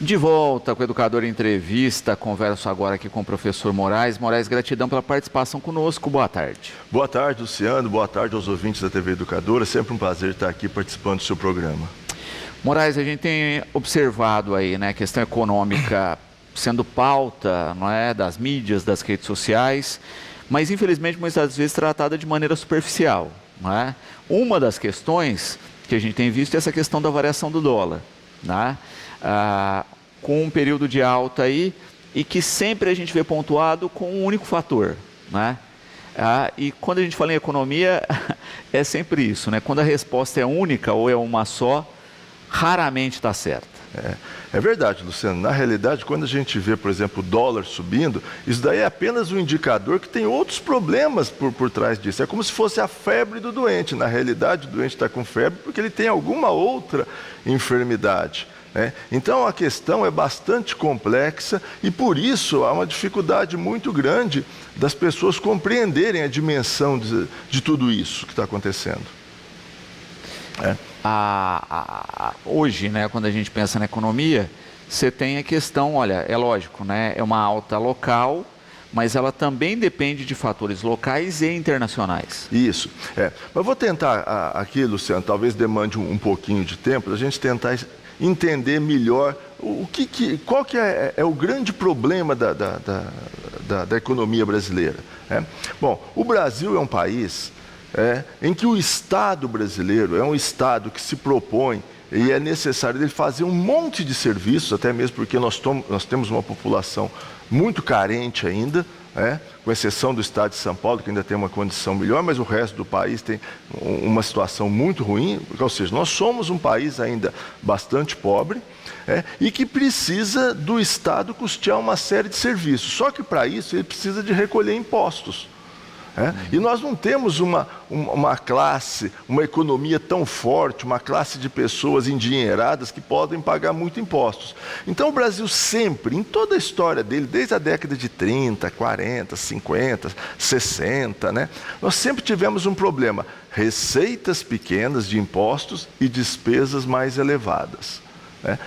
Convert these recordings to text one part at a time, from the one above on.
De volta com o Educador Entrevista, converso agora aqui com o professor Moraes. Moraes, gratidão pela participação conosco, boa tarde. Boa tarde, Luciano, boa tarde aos ouvintes da TV Educadora, é sempre um prazer estar aqui participando do seu programa. Moraes, a gente tem observado aí, né, a questão econômica sendo pauta, não é, das mídias, das redes sociais, mas infelizmente muitas vezes tratada de maneira superficial, não é? Uma das questões que a gente tem visto é essa questão da variação do dólar, né? Com um período de alta aí, e que sempre a gente vê pontuado com um único fator, né? E quando a gente fala em economia, é sempre isso, né? Quando a resposta é única ou é uma só, raramente está certa. É verdade, Luciano. Na realidade, quando a gente vê, por exemplo, o dólar subindo, isso daí é apenas um indicador que tem outros problemas por trás disso. É como se fosse a febre do doente. Na realidade, o doente está com febre porque ele tem alguma outra enfermidade. Então a questão é bastante complexa e por isso há uma dificuldade muito grande das pessoas compreenderem a dimensão de tudo isso que está acontecendo. Hoje, né, quando a gente pensa na economia, você tem a questão, olha, é lógico, né, é uma alta local, mas ela também depende de fatores locais e internacionais. Isso. Mas vou tentar aqui, Luciano, talvez demande um pouquinho de tempo, a gente tentar entender melhor qual que é o grande problema da economia brasileira. Bom, o Brasil é um país em que o Estado brasileiro é um Estado que se propõe e é necessário ele fazer um monte de serviços, até mesmo porque nós temos uma população muito carente ainda, com exceção do estado de São Paulo, que ainda tem uma condição melhor, mas o resto do país tem uma situação muito ruim, ou seja, nós somos um país ainda bastante pobre, e que precisa do Estado custear uma série de serviços, só que para isso ele precisa de recolher impostos. E nós não temos uma classe, uma economia tão forte, uma classe de pessoas endinheiradas que podem pagar muito impostos. Então o Brasil sempre, em toda a história dele, desde a década de 30, 40, 50, 60, nós sempre tivemos um problema: receitas pequenas de impostos e despesas mais elevadas.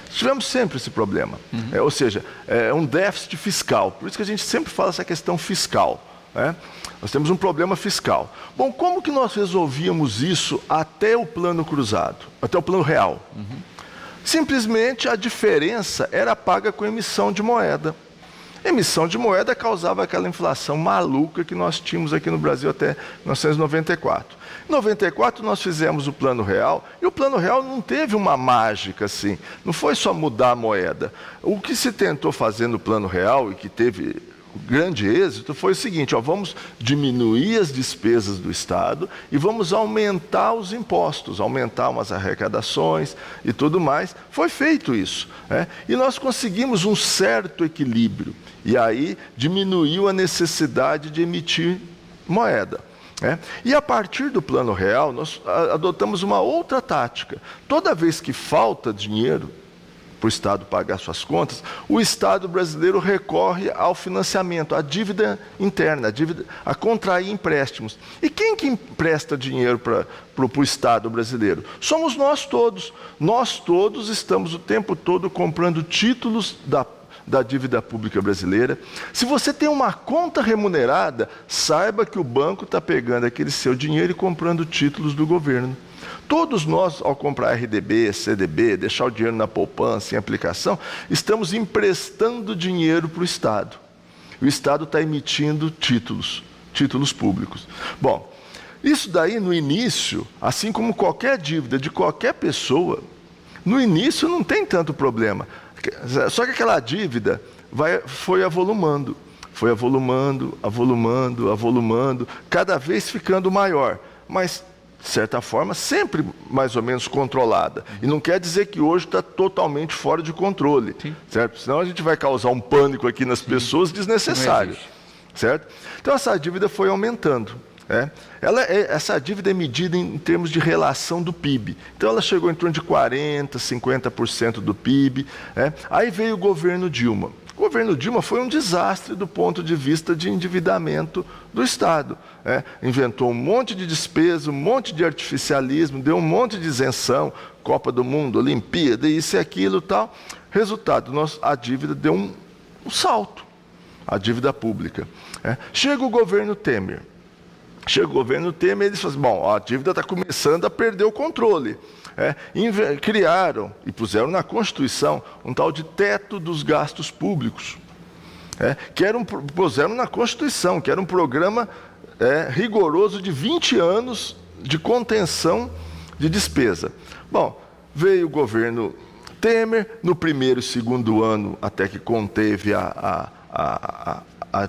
Tivemos sempre esse problema, ou seja, é um déficit fiscal, por isso que a gente sempre fala essa questão fiscal. Nós temos um problema fiscal. Bom, como que nós resolvíamos isso até o plano cruzado, até o plano real? Simplesmente a diferença era paga com emissão de moeda. Emissão de moeda causava aquela inflação maluca que nós tínhamos aqui no Brasil até 1994. Em 1994 nós fizemos o Plano Real, e o Plano Real não teve uma mágica assim, não foi só mudar a moeda. O que se tentou fazer no Plano Real e que teve grande êxito foi o seguinte: vamos diminuir as despesas do Estado e vamos aumentar os impostos, aumentar umas arrecadações e tudo mais. Foi feito isso, e nós conseguimos um certo equilíbrio, e aí diminuiu a necessidade de emitir moeda. E a partir do Plano Real nós adotamos uma outra tática. Toda vez que falta dinheiro para o Estado pagar suas contas, o Estado brasileiro recorre ao financiamento, à dívida interna, a contrair empréstimos. E quem que empresta dinheiro para o Estado brasileiro? Somos nós todos. Nós todos estamos o tempo todo comprando títulos da dívida pública brasileira. Se você tem uma conta remunerada, saiba que o banco está pegando aquele seu dinheiro e comprando títulos do governo. Todos nós, ao comprar RDB, CDB, deixar o dinheiro na poupança, em aplicação, estamos emprestando dinheiro para o Estado. O Estado está emitindo títulos públicos. Bom, isso daí no início, assim como qualquer dívida de qualquer pessoa, no início não tem tanto problema. Só que aquela dívida foi avolumando, cada vez ficando maior. Mas de certa forma, sempre mais ou menos controlada. E não quer dizer que hoje está totalmente fora de controle, certo? Senão a gente vai causar um pânico aqui nas pessoas desnecessário, certo? Então essa dívida foi aumentando. Essa dívida é medida em termos de relação do PIB. Então ela chegou em torno de 40%, 50% do PIB. Aí veio o governo Dilma. O governo Dilma foi um desastre do ponto de vista de endividamento do Estado. Inventou um monte de despesa, um monte de artificialismo, deu um monte de isenção, Copa do Mundo, Olimpíada, isso e aquilo e tal. Resultado, a dívida deu um salto, a dívida pública. Chega o governo Temer. Eles falam, bom, a dívida está começando a perder o controle. Criaram e puseram na Constituição um tal de teto dos gastos públicos. Puseram na Constituição, que era um programa rigoroso de 20 anos de contenção de despesa. Bom, veio o governo Temer, no primeiro e segundo ano até que conteve a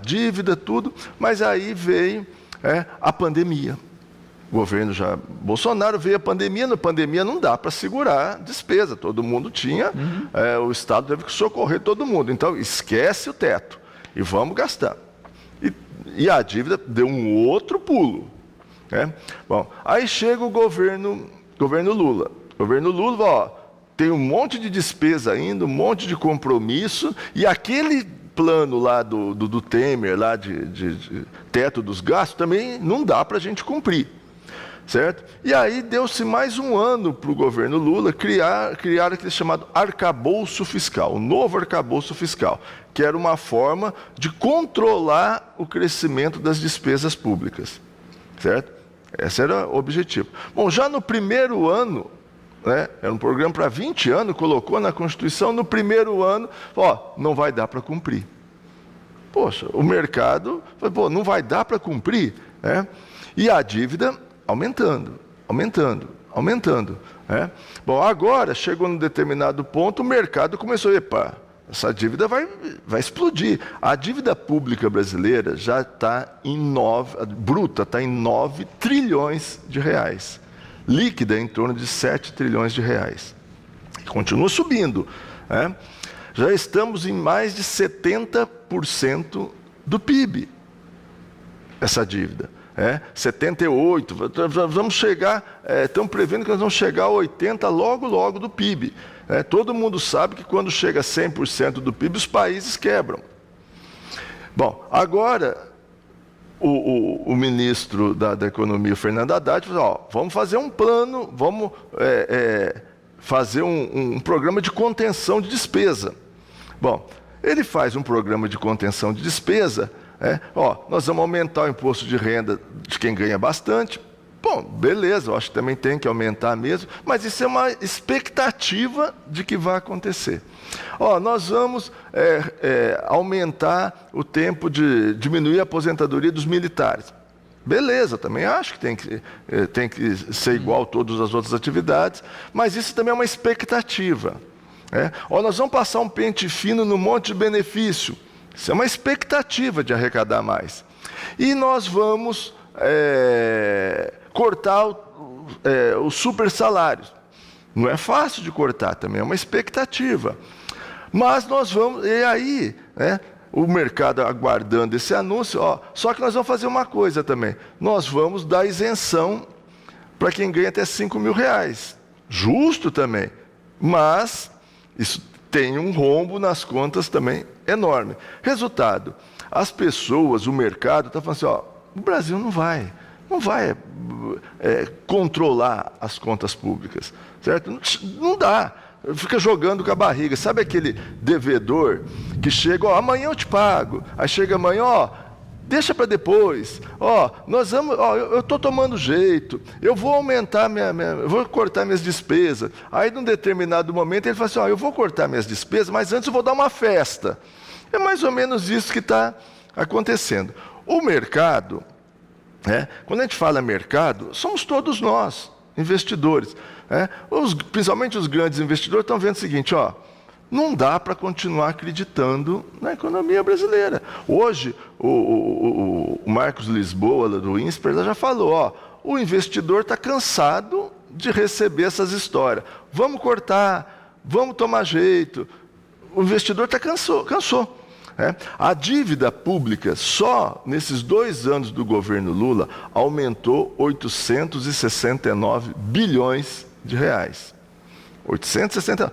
dívida, tudo, mas aí veio a pandemia. O governo Bolsonaro veio a pandemia, na pandemia não dá para segurar a despesa, todo mundo tinha, o Estado teve que socorrer todo mundo, então esquece o teto e vamos gastar. E a dívida deu um outro pulo. Bom, aí chega o governo Lula. O governo Lula, tem um monte de despesa ainda, um monte de compromisso, e aquele plano lá do Temer, lá de teto dos gastos, também não dá para a gente cumprir. Certo? E aí deu-se mais um ano para o governo Lula criar aquele chamado arcabouço fiscal, o novo arcabouço fiscal, que era uma forma de controlar o crescimento das despesas públicas. Certo? Esse era o objetivo. Bom, já no primeiro ano, era um programa para 20 anos, colocou na Constituição, no primeiro ano, não vai dar para cumprir. Poxa, o mercado, não vai dar para cumprir. E a dívida aumentando. Bom, agora, chegou num determinado ponto, o mercado começou, essa dívida vai explodir. A dívida pública brasileira já está bruta está em 9 trilhões de reais. Líquida em torno de 7 trilhões de reais. Continua subindo. Já estamos em mais de 70% do PIB, essa dívida. 78%, vamos chegar, estão prevendo que nós vamos chegar a 80% logo do PIB. Todo mundo sabe que quando chega a 100% do PIB, os países quebram. Bom, agora, o ministro da Economia, Fernando Haddad, falou, vamos fazer um plano, vamos fazer um programa de contenção de despesa. Bom, ele faz um programa de contenção de despesa, nós vamos aumentar o imposto de renda de quem ganha bastante. Bom, beleza, eu acho que também tem que aumentar mesmo, mas isso é uma expectativa de que vai acontecer. Nós vamos aumentar o tempo de diminuir a aposentadoria dos militares. Beleza, também acho que tem que ser igual a todas as outras atividades, mas isso também é uma expectativa. Nós vamos passar um pente fino no monte de benefício. Isso é uma expectativa de arrecadar mais. E nós vamos cortar os super salários. Não é fácil de cortar, também é uma expectativa. Mas nós vamos, e aí, o mercado aguardando esse anúncio, só que nós vamos fazer uma coisa também. Nós vamos dar isenção para quem ganha até R$5.000. Justo também, mas isso tem um rombo nas contas também enorme. Resultado, as pessoas, o mercado está falando assim, o Brasil não vai controlar as contas públicas, certo? Não dá, fica jogando com a barriga. Sabe aquele devedor que chega, amanhã eu te pago, aí chega amanhã, deixa para depois, nós vamos, eu estou tomando jeito, eu vou aumentar eu vou cortar minhas despesas. Aí, num determinado momento, ele fala assim, eu vou cortar minhas despesas, mas antes eu vou dar uma festa. É mais ou menos isso que está acontecendo. O mercado, quando a gente fala mercado, somos todos nós, investidores. Principalmente os grandes investidores estão vendo o seguinte, não dá para continuar acreditando na economia brasileira. Hoje, o Marcos Lisboa, do INSPER, já falou, o investidor está cansado de receber essas histórias. Vamos cortar, vamos tomar jeito. O investidor cansou. A dívida pública, só nesses 2 anos do governo Lula, aumentou 869 bilhões de reais. 860,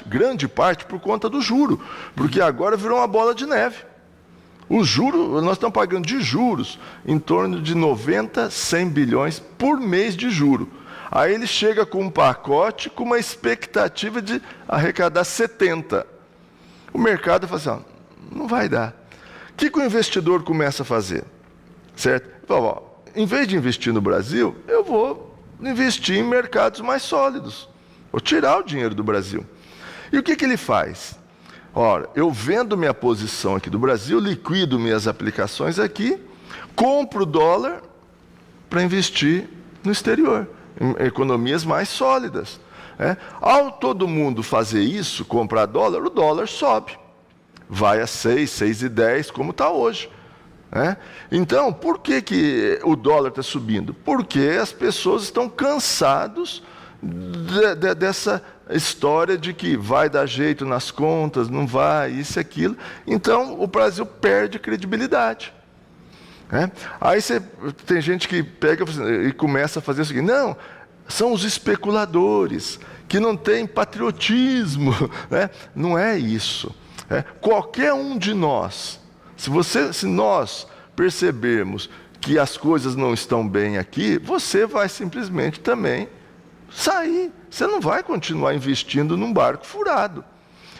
grande parte por conta do juro, porque agora virou uma bola de neve. O juro, nós estamos pagando de juros em torno de 90, 100 bilhões por mês de juro. Aí ele chega com um pacote com uma expectativa de arrecadar 70. O mercado fala assim, não vai dar. O que o investidor começa a fazer? Certo? Fala, em vez de investir no Brasil, eu vou investir em mercados mais sólidos. Vou tirar o dinheiro do Brasil. E o que ele faz? Ora, eu vendo minha posição aqui do Brasil, liquido minhas aplicações aqui, compro dólar para investir no exterior, em economias mais sólidas. Ao todo mundo fazer isso, comprar dólar, o dólar sobe. Vai a 6, 6,10, como está hoje. Então, por que o dólar está subindo? Porque as pessoas estão cansadas dessa história de que vai dar jeito nas contas, não vai, isso e aquilo. Então, o Brasil perde credibilidade. Aí tem gente que pega e começa a fazer o seguinte, não, são os especuladores, que não têm patriotismo. Não é isso. Qualquer um de nós, se nós percebermos que as coisas não estão bem aqui, você vai simplesmente também sair. Você não vai continuar investindo num barco furado.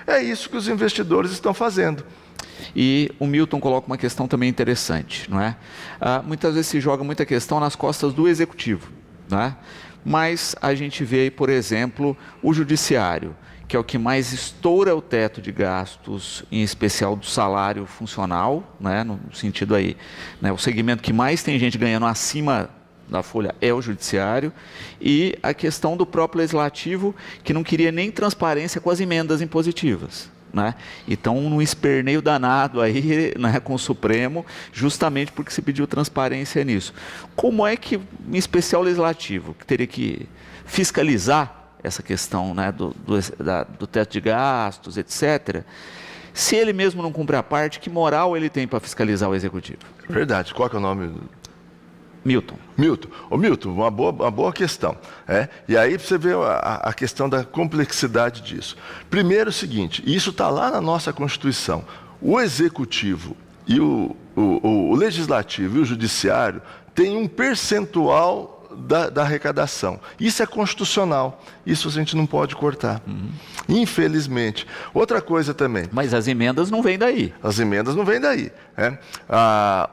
É isso que os investidores estão fazendo. E o Milton coloca uma questão também interessante, não é? Muitas vezes se joga muita questão nas costas do executivo, não é? Mas a gente vê aí, por exemplo, o judiciário, que é o que mais estoura o teto de gastos, em especial do salário funcional, né, no sentido aí, né, o segmento que mais tem gente ganhando acima da folha é o judiciário, e a questão do próprio legislativo, que não queria nem transparência com as emendas impositivas. Né? Então, num esperneio danado aí, né, com o Supremo, justamente porque se pediu transparência nisso. Como é que, em especial o legislativo, que teria que fiscalizar essa questão, né, do teto de gastos, etc., se ele mesmo não cumpre a parte, que moral ele tem para fiscalizar o executivo? Verdade. Qual que é o nome? Milton. Ô Milton, uma boa questão. E aí você vê a questão da complexidade disso. Primeiro é o seguinte, isso está lá na nossa Constituição. O Executivo e o Legislativo e o Judiciário têm um percentual da arrecadação. Isso é constitucional. Isso a gente não pode cortar. Infelizmente. Outra coisa também. Mas as emendas não vêm daí. As emendas não vêm daí.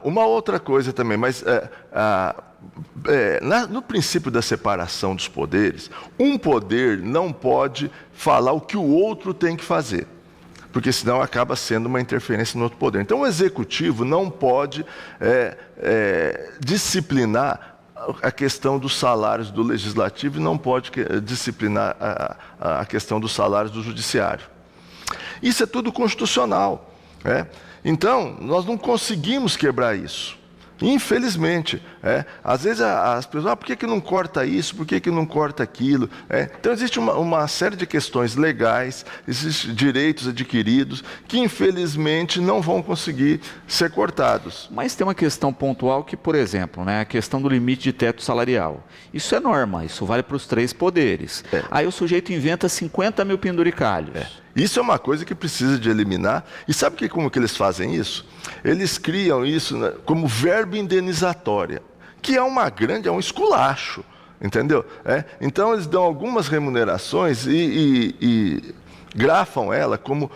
Uma outra coisa também, mas no princípio da separação dos poderes, um poder não pode falar o que o outro tem que fazer, porque senão acaba sendo uma interferência no outro poder. Então o executivo não pode disciplinar a questão dos salários do legislativo e não pode disciplinar a questão dos salários do judiciário. Isso é tudo constitucional. Então, nós não conseguimos quebrar isso. Infelizmente. Às vezes as pessoas, por que não corta isso, por que não corta aquilo? Então existe uma série de questões legais, existem direitos adquiridos, que infelizmente não vão conseguir ser cortados. Mas tem uma questão pontual que, por exemplo, né, a questão do limite de teto salarial. Isso é norma, isso vale para os 3 poderes. Aí o sujeito inventa 50 mil penduricalhos. Isso é uma coisa que precisa de eliminar. E sabe como que eles fazem isso? Eles criam isso, né, como verba indenizatória, que é um esculacho, entendeu? Então eles dão algumas remunerações e grafam ela como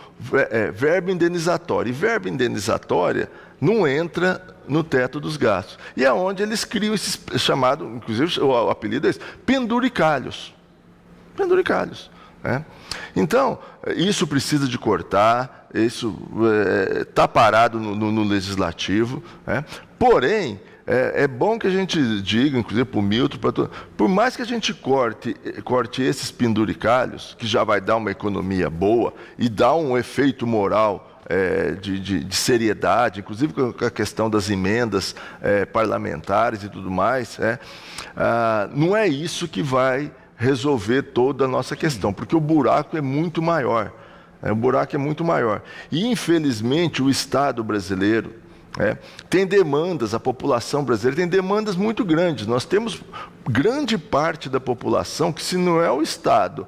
verba indenizatória. E verba indenizatória não entra no teto dos gastos. E é onde eles criam esse chamado, inclusive o apelido é esse, penduricalhos. Penduricalhos. Então, isso precisa de cortar, isso está parado no legislativo. Porém, é bom que a gente diga, inclusive para o Milton, por mais que a gente corte esses penduricalhos, que já vai dar uma economia boa e dá um efeito moral de seriedade, inclusive com a questão das emendas parlamentares e tudo mais, não é isso que vai resolver toda a nossa questão, porque o buraco é muito maior. O buraco é muito maior. E, infelizmente, o Estado brasileiro tem demandas, a população brasileira tem demandas muito grandes. Nós temos grande parte da população que, se não é o Estado,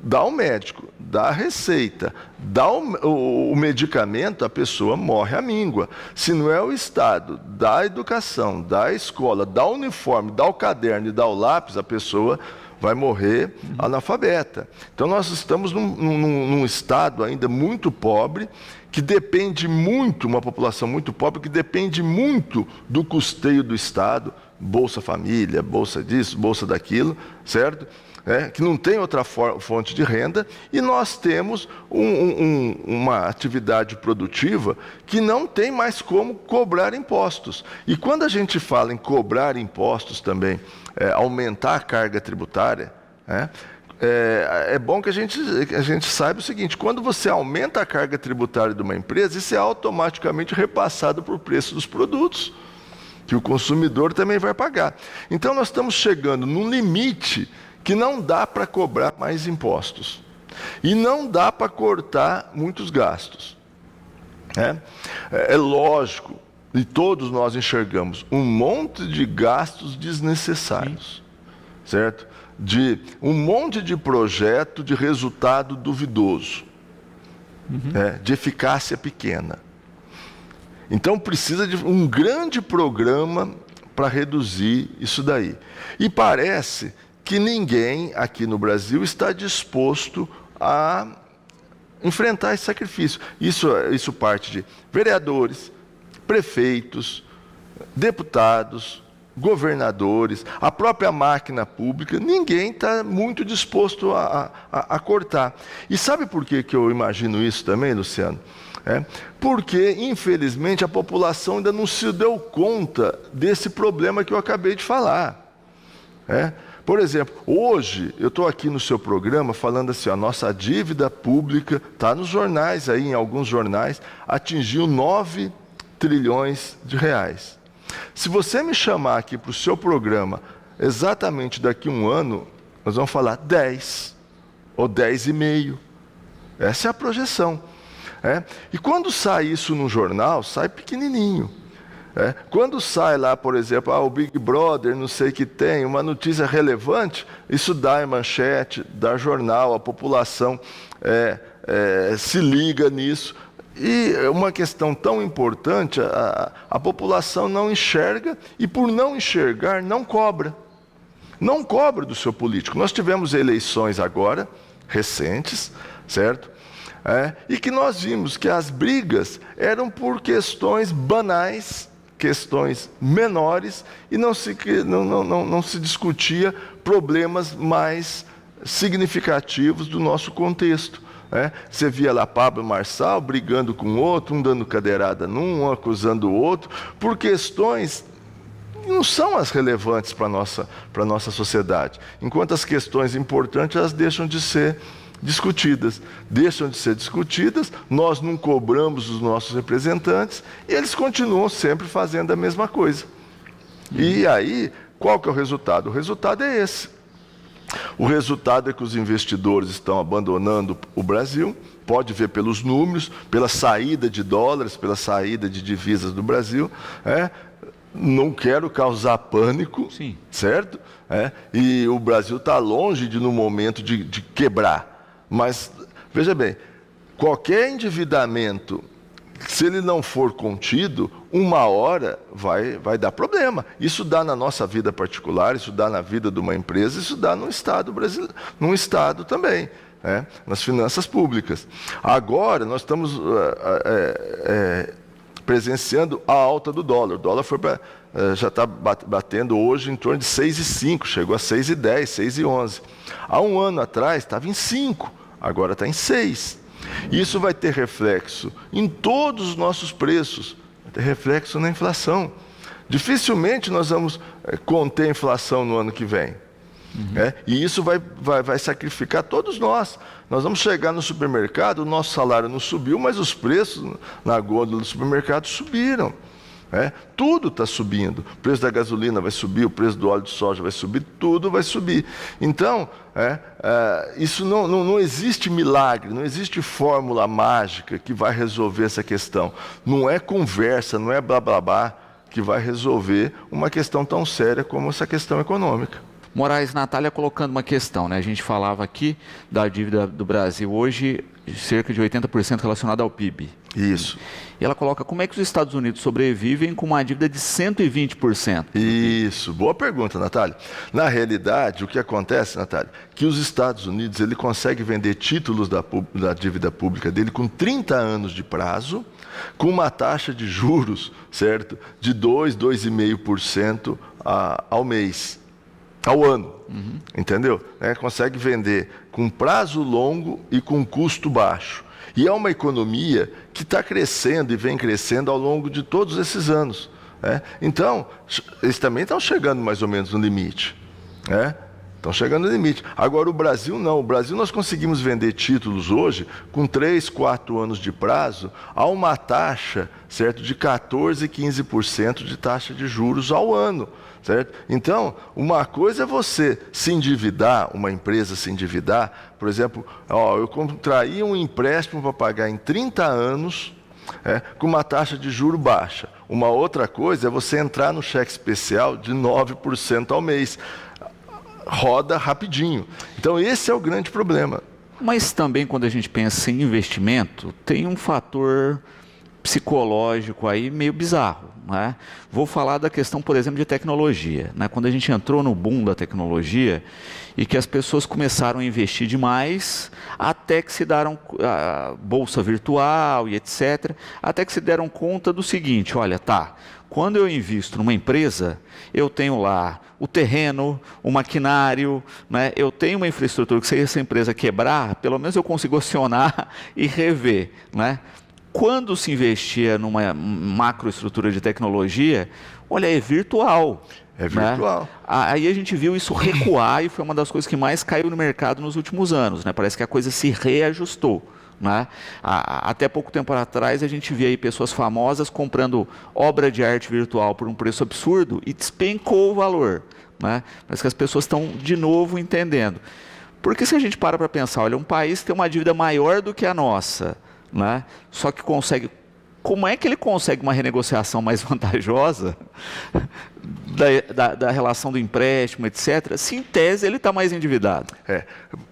dá o médico, dá a receita, dá o medicamento, a pessoa morre à míngua. Se não é o Estado, dá a educação, dá a escola, dá o uniforme, dá o caderno e dá o lápis, a pessoa vai morrer analfabeta. Então nós estamos num estado ainda muito pobre, que depende muito, uma população muito pobre, que depende muito do custeio do Estado, Bolsa Família, Bolsa disso, Bolsa daquilo, certo? Que não tem outra fonte de renda, e nós temos uma atividade produtiva que não tem mais como cobrar impostos. E quando a gente fala em cobrar impostos também, aumentar a carga tributária, é bom que a gente saiba o seguinte: quando você aumenta a carga tributária de uma empresa, isso é automaticamente repassado para o preço dos produtos, que o consumidor também vai pagar. Então nós estamos chegando num limite que não dá para cobrar mais impostos. E não dá para cortar muitos gastos. É lógico, e todos nós enxergamos um monte de gastos desnecessários, certo? De um monte de projeto de resultado duvidoso, de eficácia pequena. Então precisa de um grande programa para reduzir isso daí. E parece que ninguém aqui no Brasil está disposto a enfrentar esse sacrifício. Isso parte de vereadores, prefeitos, deputados, governadores, a própria máquina pública. Ninguém está muito disposto a cortar. E sabe por que eu imagino isso também, Luciano? Porque, infelizmente, a população ainda não se deu conta desse problema que eu acabei de falar. Por exemplo, hoje eu estou aqui no seu programa falando assim: a nossa dívida pública, está nos jornais aí, em alguns jornais, atingiu 9 trilhões de reais. Se você me chamar aqui para o seu programa exatamente daqui a um ano, nós vamos falar 10 ou 10,5. Essa é a projeção. E quando sai isso no jornal, sai pequenininho. Quando sai lá, por exemplo, o Big Brother, não sei o que tem, uma notícia relevante, isso dá em manchete, dá jornal, a população se liga nisso. E uma questão tão importante, a população não enxerga, e por não enxergar, não cobra. Não cobra do seu político. Nós tivemos eleições agora, recentes, certo? E que nós vimos que as brigas eram por questões banais, questões menores, e não se discutia problemas mais significativos do nosso contexto. Você via lá Pablo Marçal brigando com o outro, um dando cadeirada num, um acusando o outro, por questões que não são as relevantes para a nossa sociedade. Enquanto as questões importantes, elas deixam de ser discutidas. Nós não cobramos os nossos representantes, e eles continuam sempre fazendo a mesma coisa. E aí, qual que é o resultado? O resultado é esse. O resultado é que os investidores estão abandonando o Brasil, pode ver pelos números, pela saída de dólares, pela saída de divisas do Brasil. Não quero causar pânico, sim, certo? E o Brasil está longe no momento de quebrar. Mas, veja bem, qualquer endividamento, se ele não for contido, uma hora vai dar problema. Isso dá na nossa vida particular, isso dá na vida de uma empresa, isso dá no Estado brasileiro, num Estado também, nas finanças públicas. Agora, nós estamos presenciando a alta do dólar. O dólar já está batendo hoje em torno de 6,5, chegou a 6,10, 6,11. Há um ano atrás estava em 5, agora está em 6. Isso vai ter reflexo em todos os nossos preços, vai ter reflexo na inflação. Dificilmente nós vamos conter a inflação no ano que vem. E isso vai sacrificar todos nós. Nós vamos chegar no supermercado, o nosso salário não subiu, mas os preços na gôndola do supermercado subiram. Tudo está subindo. O preço da gasolina vai subir, o preço do óleo de soja vai subir, tudo vai subir. Então, isso não existe milagre, não existe fórmula mágica que vai resolver essa questão. Não é conversa, não é blá blá blá que vai resolver uma questão tão séria como essa questão econômica. Moraes, Natália colocando uma questão, né? A gente falava aqui da dívida do Brasil hoje, cerca de 80% relacionada ao PIB. Isso. E ela coloca como é que os Estados Unidos sobrevivem com uma dívida de 120%. Isso, boa pergunta, Natália. Na realidade, o que acontece, Natália, que os Estados Unidos ele consegue vender títulos da dívida pública dele com 30 anos de prazo, com uma taxa de juros, certo, de 2,5% ao mês, ao ano, entendeu? Consegue vender com prazo longo e com custo baixo. E é uma economia que está crescendo e vem crescendo ao longo de todos esses anos. Então, eles também estão chegando mais ou menos no limite. Estão chegando no limite. Agora, o Brasil não. O Brasil nós conseguimos vender títulos hoje com 3, 4 anos de prazo a uma taxa, certo, de 14%, 15% de taxa de juros ao ano. Certo? Então, uma coisa é você se endividar, uma empresa se endividar, por exemplo, eu contraí um empréstimo para pagar em 30 anos, com uma taxa de juro baixa. Uma outra coisa é você entrar no cheque especial de 9% ao mês. Roda rapidinho. Então, esse é o grande problema. Mas também, quando a gente pensa em investimento, tem um fator psicológico aí meio bizarro. Né? Vou falar da questão, por exemplo, de tecnologia. Né? Quando a gente entrou no boom da tecnologia e que as pessoas começaram a investir demais, até que se deram a bolsa virtual e etc., até que se deram conta do seguinte, olha, quando eu invisto numa empresa, eu tenho lá o terreno, o maquinário, né? Eu tenho uma infraestrutura que se essa empresa quebrar, pelo menos eu consigo acionar e rever, né? Quando se investia numa macroestrutura de tecnologia, olha, é virtual. É virtual. Né? Aí a gente viu isso recuar e foi uma das coisas que mais caiu no mercado nos últimos anos. Né? Parece que a coisa se reajustou. Né? Até pouco tempo atrás a gente via aí pessoas famosas comprando obra de arte virtual por um preço absurdo e despencou o valor. Né? Parece que as pessoas estão de novo entendendo. Porque se a gente para pensar, olha, um país que tem uma dívida maior do que a nossa, né? Só que consegue. Como é que ele consegue uma renegociação mais vantajosa da relação do empréstimo, etc., se em tese ele está mais endividado?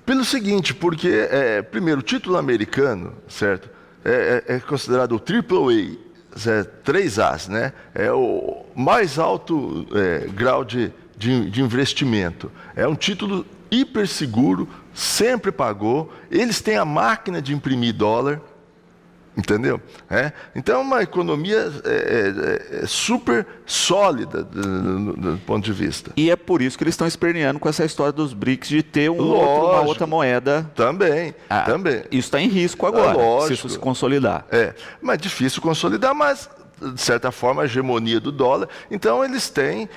Pelo seguinte, porque, primeiro, o título americano, certo, é considerado o AAA, 3 As, né? É o mais alto grau de investimento. É um título hiper seguro, sempre pagou, eles têm a máquina de imprimir dólar. Entendeu? Então é uma economia super sólida do ponto de vista. E é por isso que eles estão esperneando com essa história dos BRICS de ter uma outra moeda. Também. Isso está em risco agora, se isso se consolidar. Mas é difícil consolidar, mas de certa forma a hegemonia do dólar. Então eles têm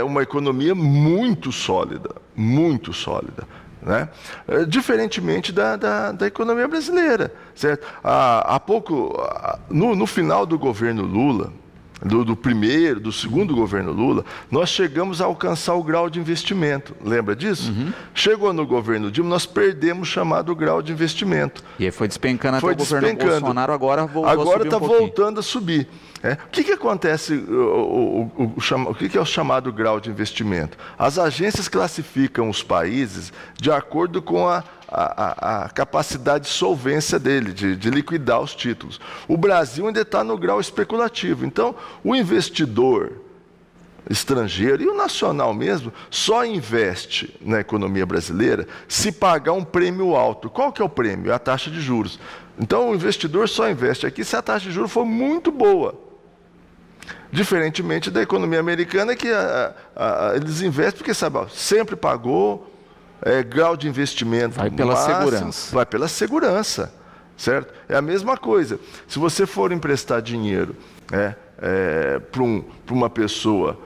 uma economia muito sólida, muito sólida. Né? Diferentemente da economia brasileira, certo? Há pouco, no final do governo Lula, do segundo governo Lula, nós chegamos a alcançar o grau de investimento. Lembra disso? Chegou no governo Dilma, nós perdemos o chamado grau de investimento. E aí foi despencando até o governo Bolsonaro, agora voltou a subir Agora está voltando a subir. O que acontece, o que é o chamado grau de investimento? As agências classificam os países de acordo com a capacidade de solvência dele, de liquidar os títulos. O Brasil ainda está no grau especulativo. Então, o investidor estrangeiro e o nacional mesmo só investe na economia brasileira se pagar um prêmio alto. Qual que é o prêmio? É a taxa de juros. Então, o investidor só investe aqui se a taxa de juros for muito boa. Diferentemente da economia americana, que eles investem porque, sabe, sempre pagou, grau de investimento vai pela segurança. Vai pela segurança, certo? É a mesma coisa. Se você for emprestar dinheiro para uma pessoa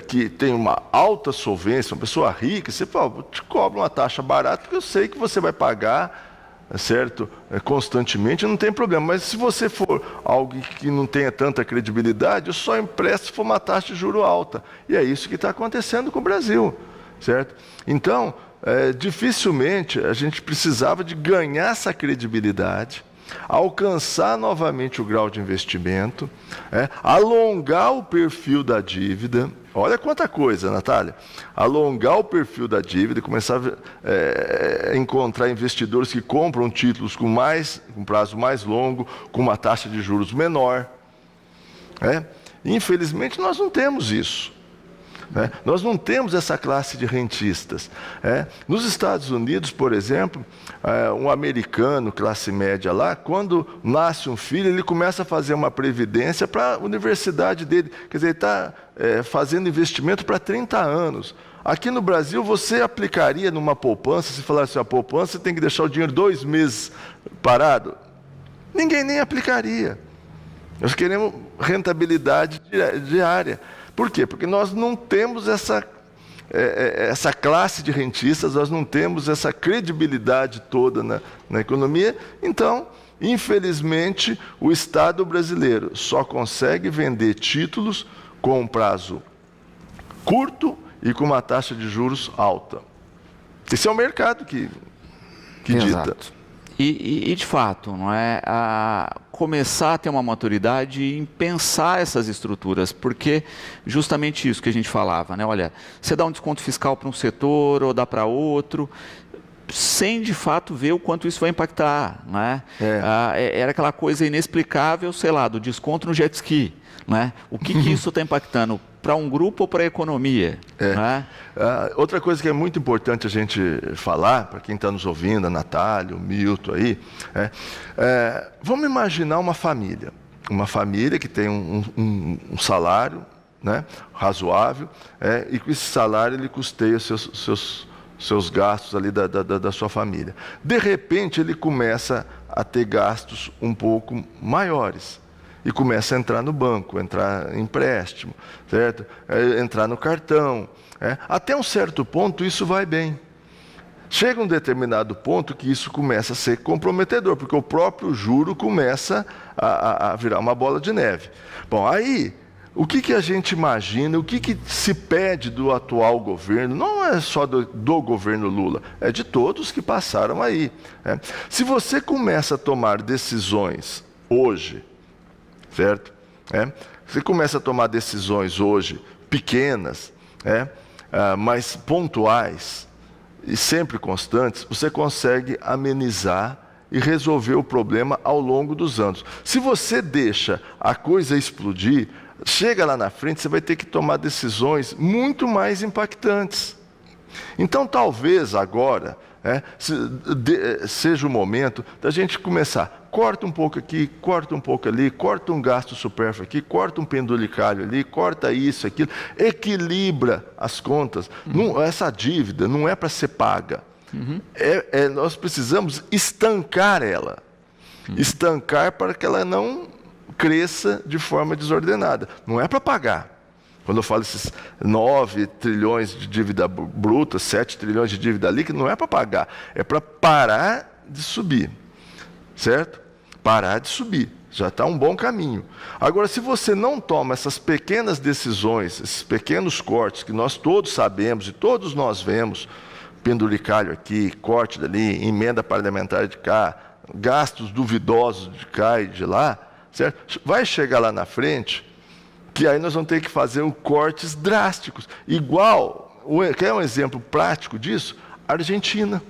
que tem uma alta solvência, uma pessoa rica, você fala, eu te cobro uma taxa barata porque eu sei que você vai pagar, certo? Constantemente, não tem problema. Mas se você for algo que não tenha tanta credibilidade, eu só empresto se for uma taxa de juro alta. E é isso que está acontecendo com o Brasil, certo? Então, dificilmente a gente precisava de ganhar essa credibilidade, alcançar novamente o grau de investimento, alongar o perfil da dívida. Olha quanta coisa, Natália. Alongar o perfil da dívida, começar a encontrar investidores que compram títulos com prazo mais longo, com uma taxa de juros menor. Infelizmente, nós não temos isso. Nós não temos essa classe de rentistas. Nos Estados Unidos, por exemplo, um americano, classe média lá, quando nasce um filho, ele começa a fazer uma previdência para a universidade dele. Quer dizer, ele está fazendo investimento para 30 anos. Aqui no Brasil, você aplicaria numa poupança, se falasse a poupança, você tem que deixar o dinheiro 2 meses parado? Ninguém nem aplicaria. Nós queremos rentabilidade diária. Por quê? Porque nós não temos essa classe de rentistas, nós não temos essa credibilidade toda na economia. Então, infelizmente, o Estado brasileiro só consegue vender títulos com um prazo curto e com uma taxa de juros alta. Esse é o mercado que dita. E de fato, não é, começar a ter uma maturidade em pensar essas estruturas, porque justamente isso que a gente falava, né? Olha, você dá um desconto fiscal para um setor ou dá para outro, sem de fato ver o quanto isso vai impactar, né? Era aquela coisa inexplicável, sei lá, do desconto no jet ski, né? O que isso está impactando para um grupo ou para a economia? Né? Outra coisa que é muito importante a gente falar, para quem está nos ouvindo, a Natália, o Milton aí, vamos imaginar uma família que tem um salário, né, razoável, e com esse salário ele custeia seus gastos ali da sua família. De repente ele começa a ter gastos um pouco maiores. E começa a entrar no banco, entrar em empréstimo, certo? Entrar no cartão. Até um certo ponto isso vai bem. Chega um determinado ponto que isso começa a ser comprometedor, porque o próprio juro começa a virar uma bola de neve. Bom, aí, o que a gente imagina, o que se pede do atual governo, não é só do governo Lula, é de todos que passaram aí. Se você começa a tomar decisões hoje, certo? Você começa a tomar decisões hoje pequenas, mas pontuais e sempre constantes, você consegue amenizar e resolver o problema ao longo dos anos. Se você deixa a coisa explodir, chega lá na frente, você vai ter que tomar decisões muito mais impactantes. Então, talvez agora seja o momento da gente começar. Corta um pouco aqui, corta um pouco ali, corta um gasto supérfluo aqui, corta um penduricalho ali, corta isso, aquilo. Equilibra as contas. Essa dívida não é para ser paga. Nós precisamos estancar ela. Estancar para que ela não cresça de forma desordenada. Não é para pagar. Quando eu falo esses 9 trilhões de dívida bruta, 7 trilhões de dívida líquida, não é para pagar, é para parar de subir, certo? Parar de subir, já está um bom caminho. Agora, se você não toma essas pequenas decisões, esses pequenos cortes que nós todos sabemos e todos nós vemos, penduricalho aqui, corte dali, emenda parlamentar de cá, gastos duvidosos de cá e de lá, certo? Vai chegar lá na frente que aí nós vamos ter que fazer cortes drásticos. Igual, quer um exemplo prático disso? A Argentina.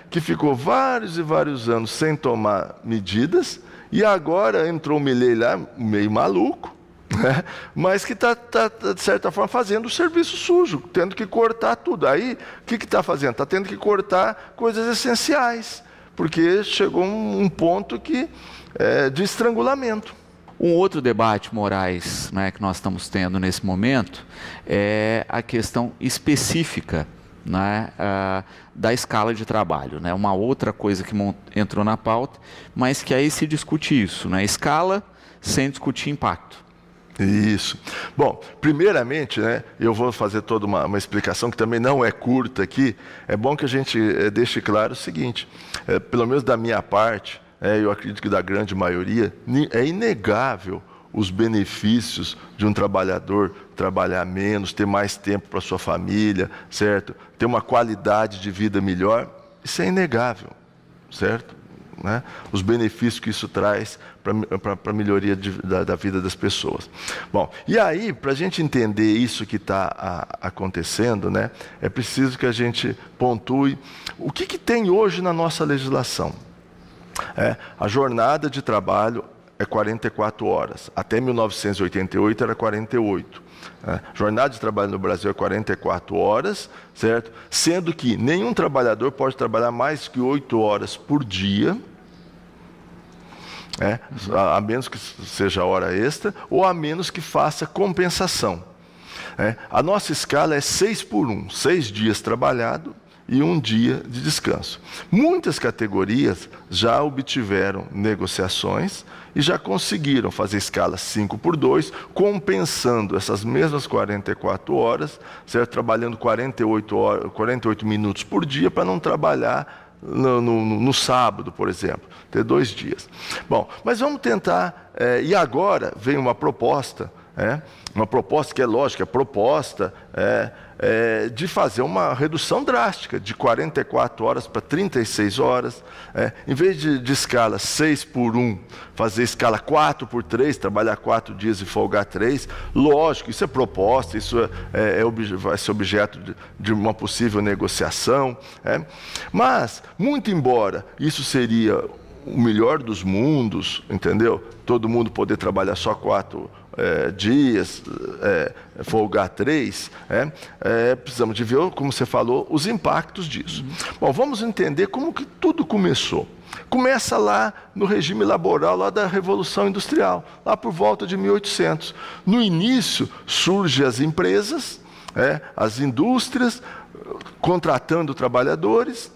Que ficou vários e vários anos sem tomar medidas, e agora entrou um Milei lá, meio maluco, mas que está, de certa forma, fazendo o serviço sujo, tendo que cortar tudo. Aí, o que está fazendo? Está tendo que cortar coisas essenciais, porque chegou um ponto de estrangulamento. Um outro debate, Moraes, né, que nós estamos tendo nesse momento é a questão específica, né, da escala de trabalho. Né? Uma outra coisa que entrou na pauta, mas que aí se discute isso, né? Escala sem discutir impacto. Isso. Bom, primeiramente, né, eu vou fazer toda uma explicação que também não é curta aqui. É bom que a gente deixe claro o seguinte, pelo menos da minha parte, eu acredito que da grande maioria, é inegável os benefícios de um trabalhador trabalhar menos, ter mais tempo para sua família, certo? Ter uma qualidade de vida melhor, isso é inegável, certo? né? Os benefícios que isso traz para a melhoria da vida das pessoas. Bom, e aí, para a gente entender isso que está acontecendo, né, é preciso que a gente pontue o que tem hoje na nossa legislação. A jornada de trabalho é 44 horas. Até 1988 era 48. Jornada de trabalho no Brasil é 44 horas, certo? Sendo que nenhum trabalhador pode trabalhar mais que 8 horas por dia, a menos que seja hora extra, ou a menos que faça compensação. A nossa escala é 6x1, 6 dias trabalhado e 1 dia de descanso. Muitas categorias já obtiveram negociações e já conseguiram fazer escala 5x2, compensando essas mesmas 44 horas, certo? Trabalhando 48 minutos por dia para não trabalhar no sábado, por exemplo, ter 2 dias. Bom, mas vamos tentar, e agora vem uma proposta que é lógica, a proposta de fazer uma redução drástica, de 44 horas para 36 horas, em vez de escala 6x1, fazer escala 4x3, trabalhar 4 dias e folgar 3, lógico, isso é proposta, isso vai ser objeto de uma possível negociação, mas, muito embora isso seria o melhor dos mundos, entendeu? Todo mundo poder trabalhar só 4 dias, folgar 3, precisamos de ver, como você falou, os impactos disso. Bom, vamos entender como que tudo começou. Começa lá no regime laboral, lá da Revolução Industrial, lá por volta de 1800. No início, surgem as empresas, as indústrias, contratando trabalhadores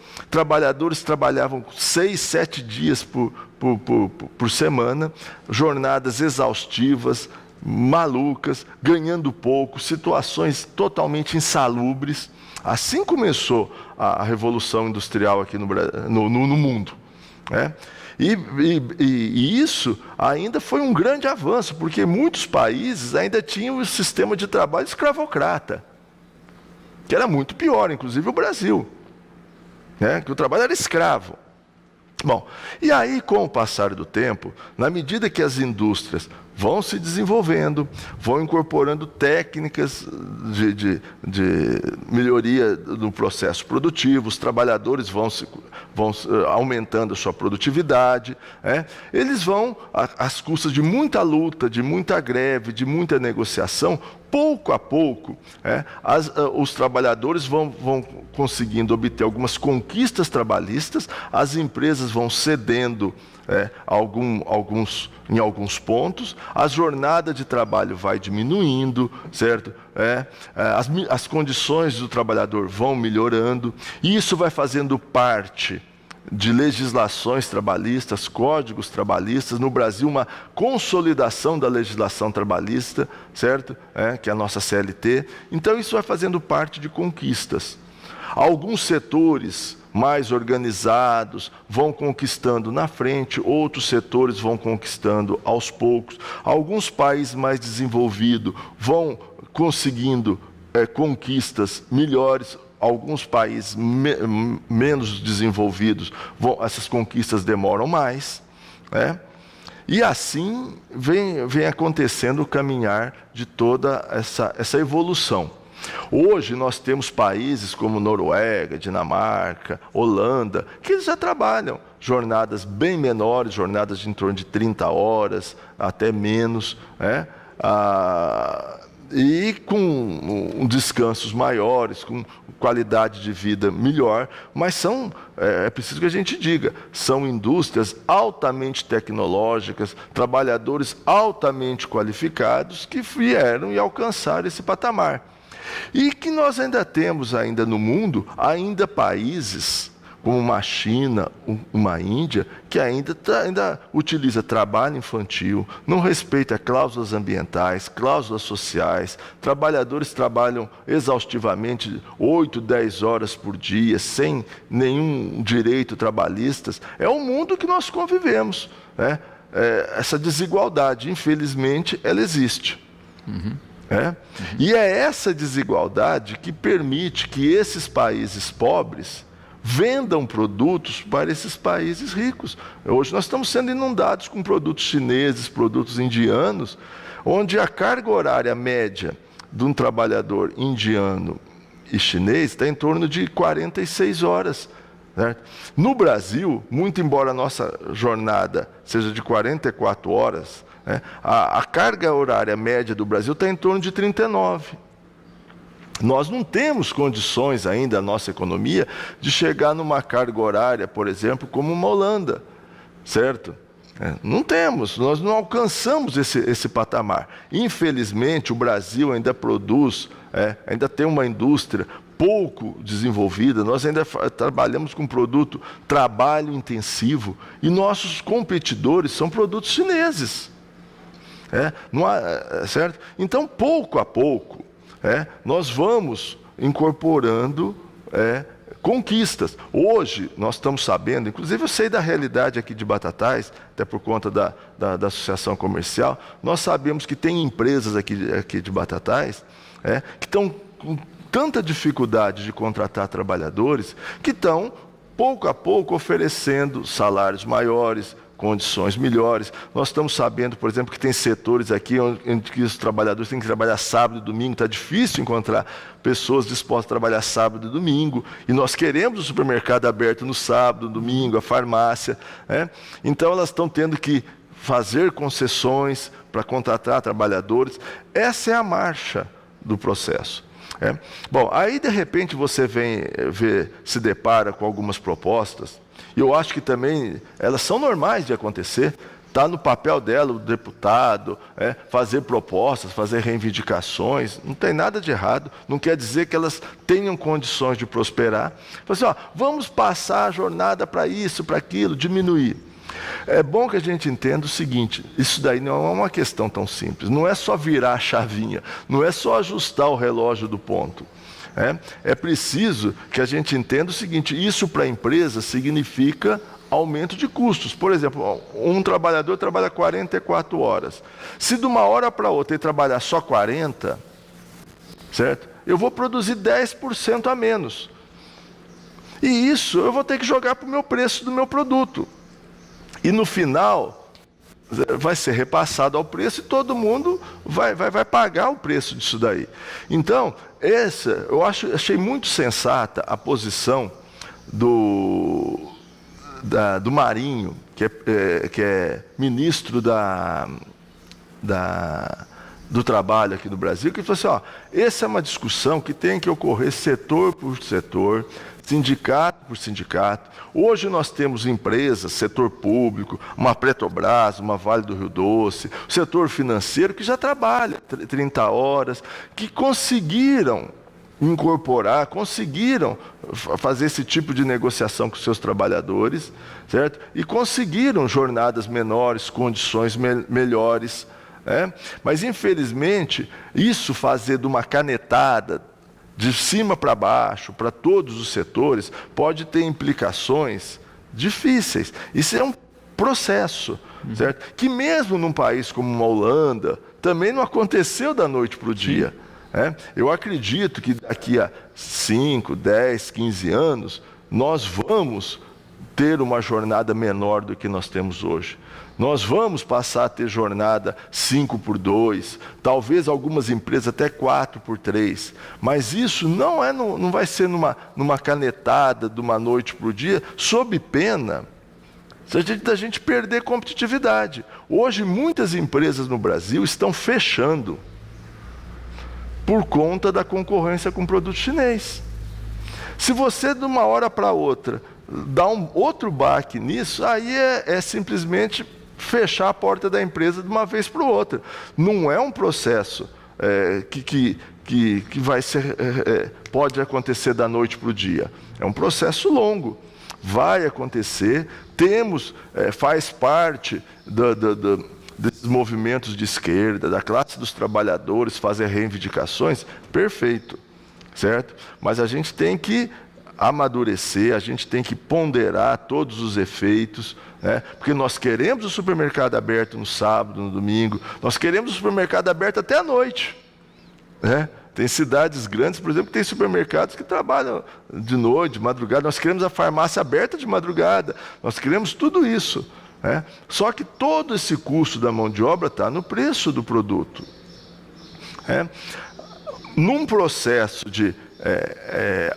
trabalhavam 6, 7 dias por semana, jornadas exaustivas, malucas, ganhando pouco, situações totalmente insalubres. Assim começou a Revolução Industrial aqui no mundo. E isso ainda foi um grande avanço, porque muitos países ainda tinham o sistema de trabalho escravocrata, que era muito pior, inclusive o Brasil, que o trabalho era escravo. Bom, e aí, com o passar do tempo, na medida que as indústrias vão se desenvolvendo, vão incorporando técnicas de melhoria do processo produtivo, os trabalhadores vão aumentando a sua produtividade, eles vão, às custas de muita luta, de muita greve, de muita negociação, pouco a pouco, os trabalhadores vão conseguindo obter algumas conquistas trabalhistas, as empresas vão cedendo em alguns pontos, a jornada de trabalho vai diminuindo, certo? As condições do trabalhador vão melhorando, e isso vai fazendo parte de legislações trabalhistas, códigos trabalhistas, no Brasil uma consolidação da legislação trabalhista, certo? Que é a nossa CLT. Então isso vai fazendo parte de conquistas. Alguns setores mais organizados vão conquistando na frente, outros setores vão conquistando aos poucos. Alguns países mais desenvolvidos vão conseguindo conquistas melhores. Alguns países menos desenvolvidos, essas conquistas demoram mais, E assim vem acontecendo o caminhar de toda essa evolução. Hoje nós temos países como Noruega, Dinamarca, Holanda, que eles já trabalham jornadas bem menores, jornadas de em torno de 30 horas, até menos, e com descansos maiores, com qualidade de vida melhor, mas é preciso que a gente diga, são indústrias altamente tecnológicas, trabalhadores altamente qualificados que vieram e alcançaram esse patamar. E que nós ainda temos no mundo, países como uma China, uma Índia, que ainda utiliza trabalho infantil, não respeita cláusulas ambientais, cláusulas sociais, trabalhadores trabalham exaustivamente 8, 10 horas por dia, sem nenhum direito trabalhista. É o mundo que nós convivemos, essa desigualdade, infelizmente, ela existe. E é essa desigualdade que permite que esses países pobres vendam produtos para esses países ricos. Hoje nós estamos sendo inundados com produtos chineses, produtos indianos, onde a carga horária média de um trabalhador indiano e chinês está em torno de 46 horas. Certo? No Brasil, muito embora a nossa jornada seja de 44 horas, né, a carga horária média do Brasil está em torno de 39. Nós não temos condições ainda, a nossa economia, de chegar numa carga horária, por exemplo, como uma Holanda, certo? Não temos, nós não alcançamos esse patamar. Infelizmente, o Brasil ainda produz, ainda tem uma indústria pouco desenvolvida, nós ainda trabalhamos com produto trabalho intensivo, e nossos competidores são produtos chineses. Não há, certo? Então, pouco a pouco, nós vamos incorporando conquistas. Hoje, nós estamos sabendo, inclusive eu sei da realidade aqui de Batatais, até por conta da associação comercial, nós sabemos que tem empresas aqui de Batatais que estão com tanta dificuldade de contratar trabalhadores, que estão, pouco a pouco, oferecendo salários maiores, condições melhores. Nós estamos sabendo, por exemplo, que tem setores aqui onde os trabalhadores têm que trabalhar sábado e domingo, está difícil encontrar pessoas dispostas a trabalhar sábado e domingo, e nós queremos o supermercado aberto no sábado, domingo, a farmácia. Então elas estão tendo que fazer concessões para contratar trabalhadores. Essa é a marcha do processo. Bom, aí de repente você se depara com algumas propostas, e eu acho que também elas são normais de acontecer. Está no papel dela, o deputado, fazer propostas, fazer reivindicações, não tem nada de errado, não quer dizer que elas tenham condições de prosperar. Fala assim, vamos passar a jornada para isso, para aquilo, diminuir. É bom que a gente entenda o seguinte, isso daí não é uma questão tão simples, não é só virar a chavinha, não é só ajustar o relógio do ponto. É preciso que a gente entenda o seguinte, isso para a empresa significa aumento de custos. Por exemplo, um trabalhador trabalha 44 horas. Se de uma hora para outra ele trabalhar só 40, certo? Eu vou produzir 10% a menos. E isso eu vou ter que jogar para o meu preço do meu produto. E no final, vai ser repassado ao preço e todo mundo vai pagar o preço disso daí. Então, eu achei muito sensata a posição do Marinho, que é ministro do Trabalho aqui no Brasil, que falou assim, essa é uma discussão que tem que ocorrer setor por setor, sindicato por sindicato. Hoje nós temos empresas, setor público, uma Petrobras, uma Vale do Rio Doce, o setor financeiro que já trabalha 30 horas, que conseguiram incorporar, conseguiram fazer esse tipo de negociação com seus trabalhadores, certo? E conseguiram jornadas menores, condições melhores. Mas, infelizmente, isso fazer de uma canetada, de cima para baixo, para todos os setores, pode ter implicações difíceis. Isso é um processo, certo? Que mesmo num país como uma Holanda, também não aconteceu da noite para o dia. Eu acredito que daqui a 5, 10, 15 anos, nós vamos ter uma jornada menor do que nós temos hoje. Nós vamos passar a ter jornada 5x2, talvez algumas empresas até 4x3, mas isso não vai ser numa canetada de uma noite para o dia, sob pena da gente perder competitividade. Hoje, muitas empresas no Brasil estão fechando por conta da concorrência com produto chinês. Se você, de uma hora para outra, dá um outro baque nisso, aí é simplesmente fechar a porta da empresa de uma vez para outra. Não é um processo que vai ser, pode acontecer da noite para o dia. É um processo longo. Vai acontecer, faz parte desses movimentos de esquerda, da classe dos trabalhadores fazer reivindicações, perfeito, certo? Mas a gente tem que amadurecer, a gente tem que ponderar todos os efeitos, porque nós queremos o supermercado aberto no sábado, no domingo, nós queremos o supermercado aberto até à noite. Tem cidades grandes, por exemplo, que tem supermercados que trabalham de noite, de madrugada. Nós queremos a farmácia aberta de madrugada. Nós queremos tudo isso. Só que todo esse custo da mão de obra está no preço do produto. Num processo de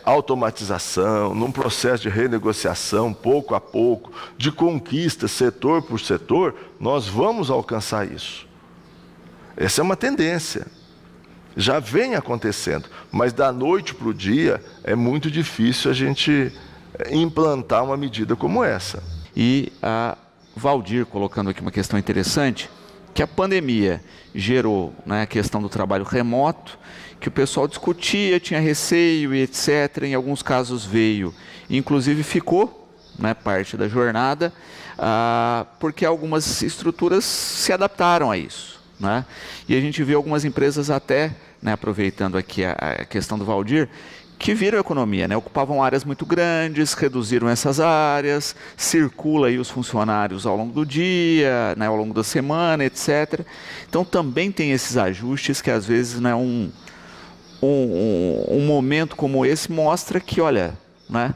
automatização, num processo de renegociação, pouco a pouco, de conquista, setor por setor, nós vamos alcançar isso. Essa é uma tendência. Já vem acontecendo, mas da noite para o dia é muito difícil a gente implantar uma medida como essa. E a Valdir colocando aqui uma questão interessante, que a pandemia gerou, né, a questão do trabalho remoto, que o pessoal discutia, tinha receio e etc. Em alguns casos veio, inclusive ficou, né, parte da jornada, porque algumas estruturas se adaptaram a isso. Né? E a gente vê algumas empresas até, né, aproveitando aqui a questão do Valdir, que viram a economia, né? Ocupavam áreas muito grandes, reduziram essas áreas, circula aí os funcionários ao longo do dia, né, ao longo da semana, etc. Então também tem esses ajustes que às vezes, né, um momento como esse mostra que, olha, né?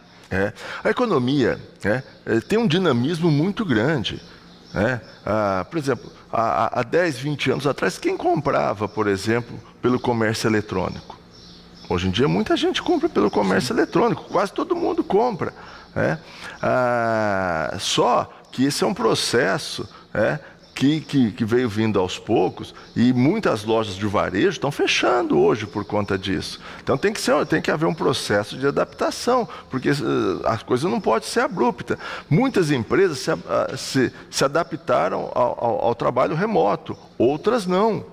A economia tem um dinamismo muito grande. Por exemplo, há 10, 20 anos atrás, quem comprava, por exemplo, pelo comércio eletrônico? Hoje em dia, muita gente compra pelo comércio eletrônico, quase todo mundo compra. Só que esse é um processo que veio vindo aos poucos, e muitas lojas de varejo estão fechando hoje por conta disso. Então tem que haver um processo de adaptação, porque a coisa não pode ser abrupta. Muitas empresas se adaptaram ao trabalho remoto, outras não.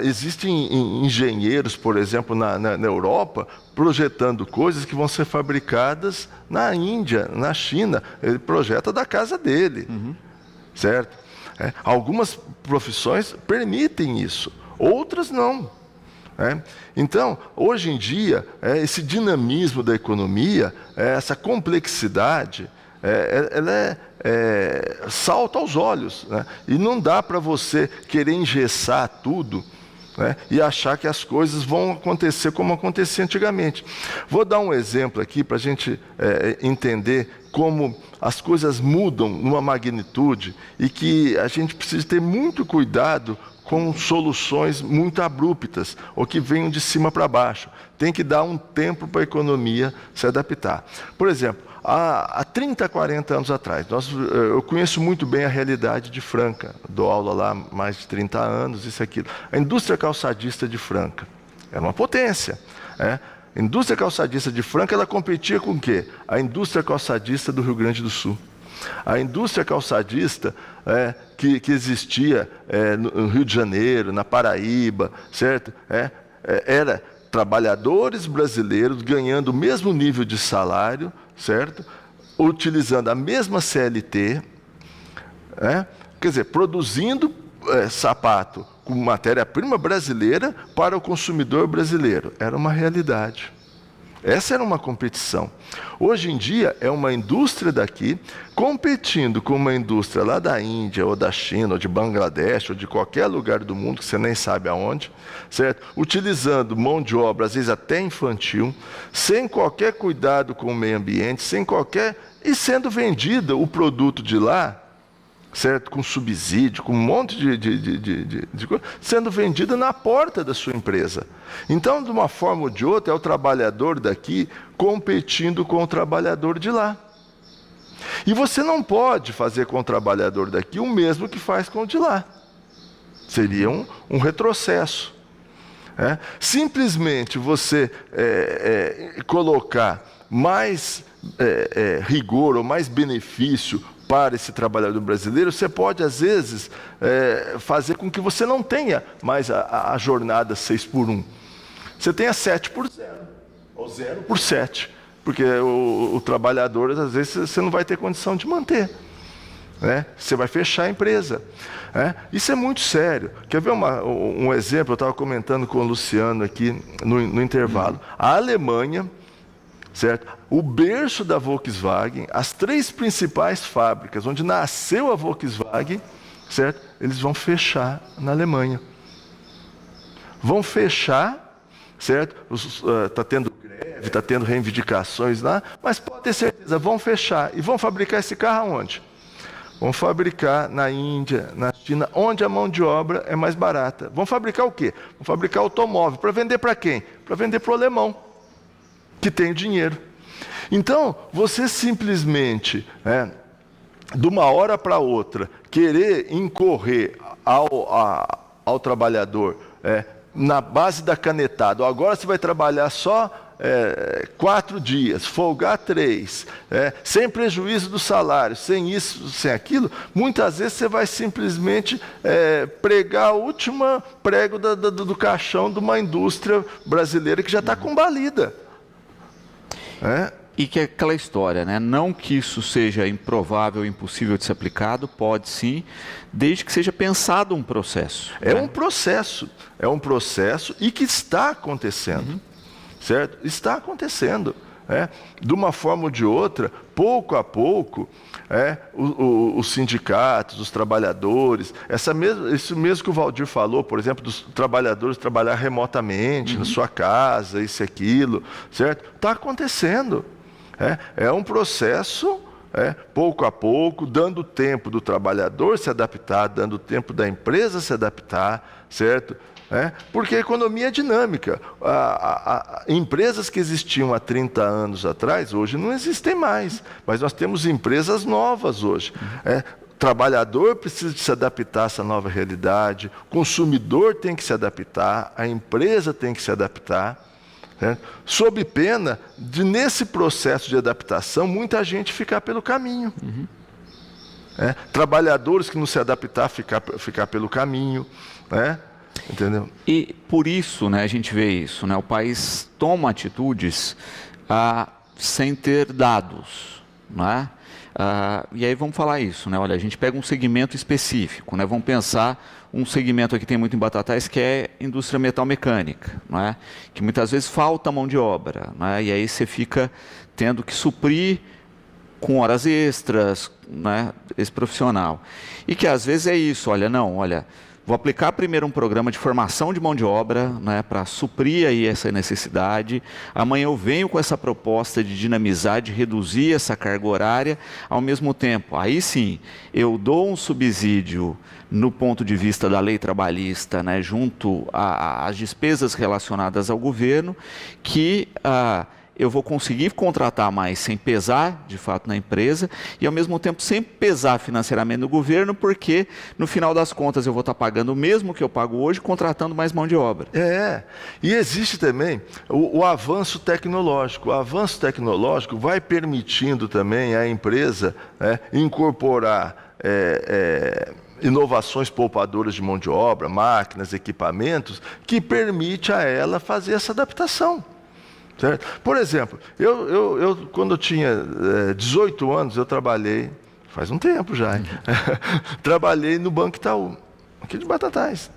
Existem engenheiros, por exemplo, na Europa, projetando coisas que vão ser fabricadas na Índia, na China. Ele projeta da casa dele. Certo? Algumas profissões permitem isso, outras não. Então, hoje em dia, esse dinamismo da economia, essa complexidade, ela salta aos olhos. E não dá para você querer engessar tudo, e achar que as coisas vão acontecer como acontecia antigamente. Vou dar um exemplo aqui para a gente entender como as coisas mudam numa magnitude e que a gente precisa ter muito cuidado com soluções muito abruptas ou que venham de cima para baixo. Tem que dar um tempo para a economia se adaptar. Por exemplo, há 30, 40 anos atrás, eu conheço muito bem a realidade de Franca, dou aula lá há mais de 30 anos, isso e aquilo. A indústria calçadista de Franca era uma potência. A indústria calçadista de Franca, ela competia com o quê? A indústria calçadista do Rio Grande do Sul. A indústria calçadista que existia no Rio de Janeiro, na Paraíba, certo? Era trabalhadores brasileiros ganhando o mesmo nível de salário, certo? Utilizando a mesma CLT, quer dizer, produzindo sapato com matéria-prima brasileira para o consumidor brasileiro. Era uma realidade. Essa era uma competição. Hoje em dia é uma indústria daqui competindo com uma indústria lá da Índia, ou da China, ou de Bangladesh, ou de qualquer lugar do mundo que você nem sabe aonde, certo? Utilizando mão de obra, às vezes até infantil, sem qualquer cuidado com o meio ambiente, e sendo vendido o produto de lá, certo? Com subsídio, com um monte de coisa, sendo vendida na porta da sua empresa. Então, de uma forma ou de outra, é o trabalhador daqui competindo com o trabalhador de lá. E você não pode fazer com o trabalhador daqui o mesmo que faz com o de lá. Seria um retrocesso. Simplesmente você colocar mais rigor ou mais benefício para esse trabalhador brasileiro, você pode, às vezes, fazer com que você não tenha mais a jornada 6 por 1. Você tenha 7 por 0, ou 0 por 7, porque o trabalhador, às vezes, você não vai ter condição de manter. Você vai fechar a empresa. Isso é muito sério. Quer ver um exemplo? Eu estava comentando com o Luciano aqui no intervalo. A Alemanha, certo? O berço da Volkswagen, as 3 principais fábricas onde nasceu a Volkswagen, certo? Eles vão fechar na Alemanha. vão fechar, certo? Está tendo greve, está tendo reivindicações lá, mas pode ter certeza, vão fechar. E vão fabricar esse carro aonde? Vão fabricar na Índia, na China, onde a mão de obra é mais barata. Vão fabricar o quê? Vão fabricar automóvel. Para vender para quem? Para vender para o alemão, que tem dinheiro. Então, você simplesmente, de uma hora para outra, querer incorrer ao trabalhador na base da canetada, agora você vai trabalhar só 4 dias, folgar 3, sem prejuízo do salário, sem isso, sem aquilo, muitas vezes você vai simplesmente pregar o último prego do caixão de uma indústria brasileira que já está combalida. E que é aquela história, né? Não que isso seja improvável, impossível de ser aplicado, pode sim, desde que seja pensado um processo. É um processo e que está acontecendo. Certo? Está acontecendo. De uma forma ou de outra, pouco a pouco, os sindicatos, os trabalhadores, isso mesmo que o Valdir falou, por exemplo, dos trabalhadores trabalhar remotamente, na sua casa, isso e aquilo, certo? Está acontecendo. É um processo, pouco a pouco, dando tempo do trabalhador se adaptar, dando tempo da empresa se adaptar, certo? Porque a economia é dinâmica. Empresas que existiam há 30 anos atrás, hoje não existem mais. Mas nós temos empresas novas hoje. O trabalhador precisa de se adaptar a essa nova realidade, o consumidor tem que se adaptar, a empresa tem que se adaptar. Sob pena de, nesse processo de adaptação, muita gente ficar pelo caminho. Trabalhadores que não se adaptar, ficar pelo caminho. Entendeu? E por isso, né, a gente vê isso, né, o país toma atitudes sem ter dados, né? E aí vamos falar isso, né? Olha, a gente pega um segmento específico, né? Vamos pensar um segmento aqui que tem muito em Batatais, que é indústria metal-mecânica, né? Que muitas vezes falta mão de obra, né? E aí você fica tendo que suprir com horas extras, né, esse profissional. E que às vezes é isso, olha, vou aplicar primeiro um programa de formação de mão de obra, né, para suprir aí essa necessidade. Amanhã eu venho com essa proposta de dinamizar, de reduzir essa carga horária. Ao mesmo tempo, aí sim, eu dou um subsídio no ponto de vista da lei trabalhista, né, junto às despesas relacionadas ao governo, que eu vou conseguir contratar mais sem pesar, de fato, na empresa, e ao mesmo tempo sem pesar financeiramente no governo, porque no final das contas eu vou estar pagando o mesmo que eu pago hoje, contratando mais mão de obra. E existe também o avanço tecnológico. O avanço tecnológico vai permitindo também à empresa incorporar inovações poupadoras de mão de obra, máquinas, equipamentos, que permite a ela fazer essa adaptação. Certo? Por exemplo, eu quando eu tinha 18 anos, eu trabalhei, faz um tempo já, trabalhei no Banco Itaú, aqui de Batatais.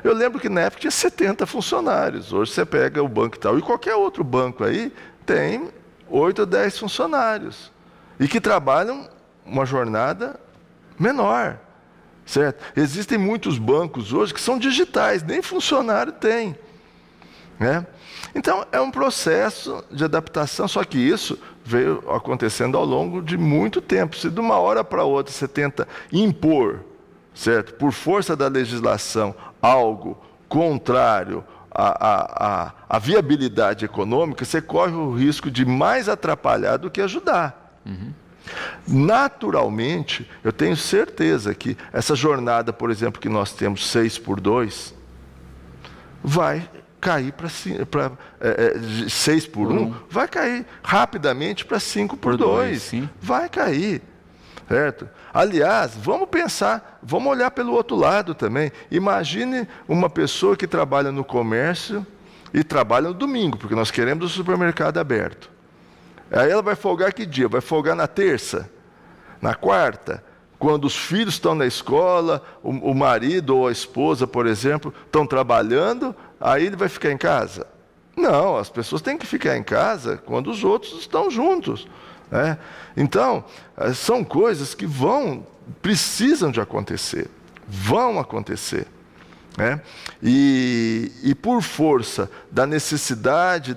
Eu lembro que na época tinha 70 funcionários. Hoje você pega o Banco Itaú e qualquer outro banco aí, tem 8 ou 10 funcionários. E que trabalham uma jornada menor. Certo? Existem muitos bancos hoje que são digitais, nem funcionário tem. Então, é um processo de adaptação, só que isso veio acontecendo ao longo de muito tempo. Se de uma hora para outra você tenta impor, certo, por força da legislação, algo contrário à viabilidade econômica, você corre o risco de mais atrapalhar do que ajudar. Naturalmente, eu tenho certeza que essa jornada, por exemplo, que nós temos 6x2, vai cair para 6x1, vai cair rapidamente para 5x2. Vai cair, certo? Aliás, vamos pensar, vamos olhar pelo outro lado também. Imagine uma pessoa que trabalha no comércio e trabalha no domingo, porque nós queremos o supermercado aberto. Aí ela vai folgar que dia? Vai folgar na terça? Na quarta? Quando os filhos estão na escola, o marido ou a esposa, por exemplo, estão trabalhando, aí ele vai ficar em casa? Não, as pessoas têm que ficar em casa quando os outros estão juntos. Então, são coisas que precisam de acontecer, vão acontecer. né? E por força da necessidade